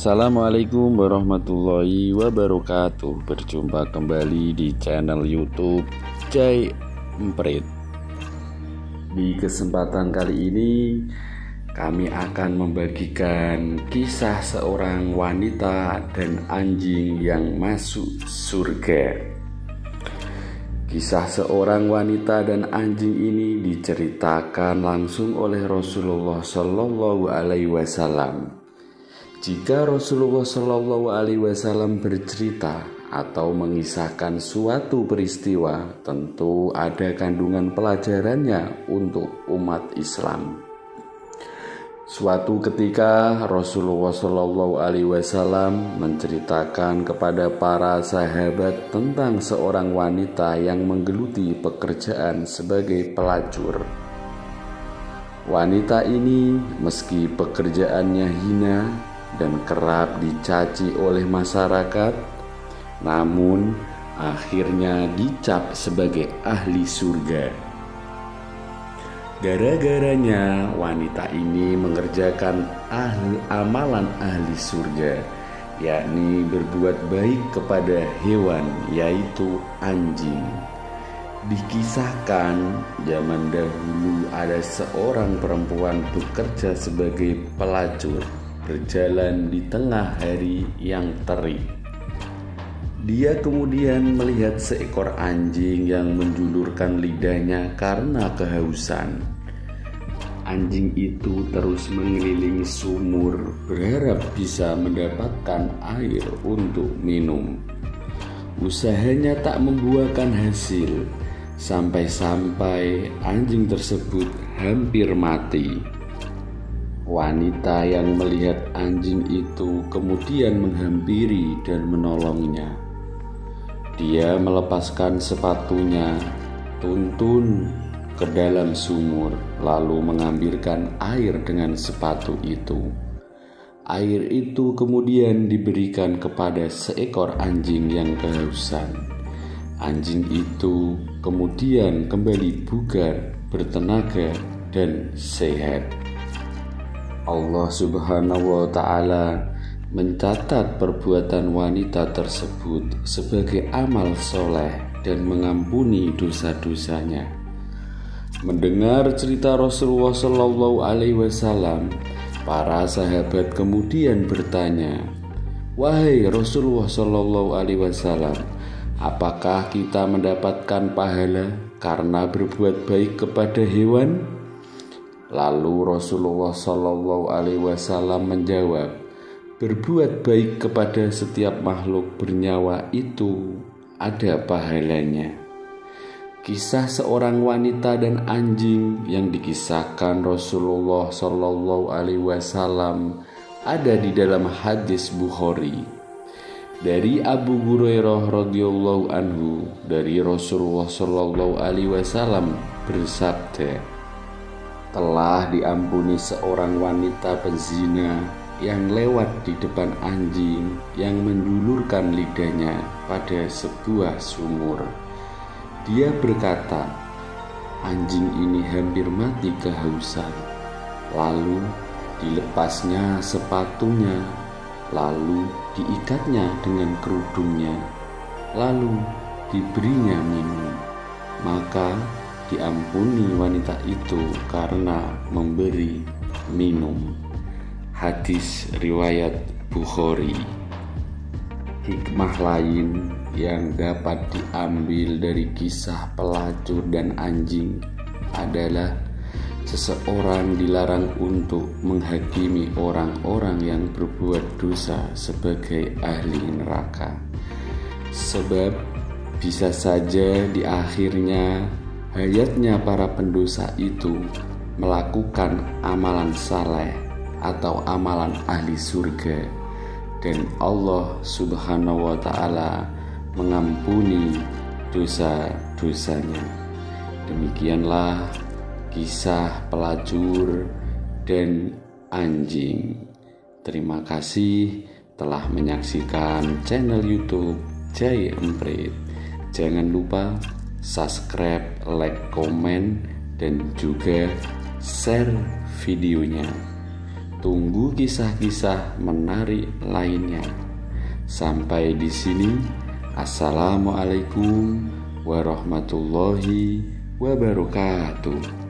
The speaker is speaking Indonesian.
Assalamualaikum warahmatullahi wabarakatuh. Berjumpa kembali di channel YouTube Jai Emprit. Di kesempatan kali ini kami akan membagikan kisah seorang wanita dan anjing yang masuk surga. Kisah seorang wanita dan anjing ini diceritakan langsung oleh Rasulullah Shallallahu Alaihi Wasallam. Jika Rasulullah Shallallahu Alaihi Wasallam bercerita atau mengisahkan suatu peristiwa, tentu ada kandungan pelajarannya untuk umat Islam. Suatu ketika Rasulullah Shallallahu Alaihi Wasallam menceritakan kepada para sahabat tentang seorang wanita yang menggeluti pekerjaan sebagai pelacur. Wanita ini meski pekerjaannya hina dan kerap dicaci oleh masyarakat, namun akhirnya dicap sebagai ahli surga. Gara-garanya wanita ini mengerjakan amalan ahli surga, yakni berbuat baik kepada hewan, yaitu anjing. Dikisahkan zaman dahulu ada seorang perempuan bekerja sebagai pelacur, berjalan di tengah hari yang terik. Dia kemudian melihat seekor anjing yang menjulurkan lidahnya karena kehausan. Anjing itu terus mengelilingi sumur, berharap bisa mendapatkan air untuk minum. Usahanya tak membuahkan hasil, sampai-sampai anjing tersebut hampir mati. Wanita yang melihat anjing itu kemudian menghampiri dan menolongnya. Dia melepaskan sepatunya, tuntun ke dalam sumur, lalu mengambilkan air dengan sepatu itu. Air itu kemudian diberikan kepada seekor anjing yang kehausan. Anjing itu kemudian kembali bugar, bertenaga, dan sehat. Allah Subhanahu wa Ta'ala mencatat perbuatan wanita tersebut sebagai amal soleh dan mengampuni dosa-dosanya. Mendengar cerita Rasulullah Shallallahu Alaihi Wasallam, para sahabat kemudian bertanya, "Wahai Rasulullah Shallallahu Alaihi Wasallam, apakah kita mendapatkan pahala karena berbuat baik kepada hewan?" Lalu Rasulullah Shallallahu Alaihi Wasallam menjawab, "Berbuat baik kepada setiap makhluk bernyawa itu ada pahalanya." Kisah seorang wanita dan anjing yang dikisahkan Rasulullah Shallallahu Alaihi Wasallam ada di dalam hadis Bukhari. Dari Abu Hurairah radhiyallahu anhu, dari Rasulullah Shallallahu Alaihi Wasallam bersabda, "Telah diampuni seorang wanita pezina yang lewat di depan anjing yang menjulurkan lidahnya pada sebuah sumur. Dia berkata, anjing ini hampir mati kehausan. Lalu dilepasnya sepatunya, lalu diikatnya dengan kerudungnya, lalu diberinya minum. Maka diampuni wanita itu karena memberi minum." Hadis riwayat Bukhari. Hikmah lain yang dapat diambil dari kisah pelacur dan anjing adalah seseorang dilarang untuk menghakimi orang-orang yang berbuat dosa sebagai ahli neraka. Sebab bisa saja di akhirnya hayatnya para pendosa itu melakukan amalan saleh atau amalan ahli surga, dan Allah Subhanahu wa Ta'ala mengampuni dosa-dosanya. Demikianlah kisah pelacur dan anjing. Terima kasih telah menyaksikan channel YouTube Jai Emprit. Jangan lupa subscribe, like, komen, dan juga share videonya. Tunggu kisah-kisah menarik lainnya. Sampai di sini. Assalamualaikum warahmatullahi wabarakatuh.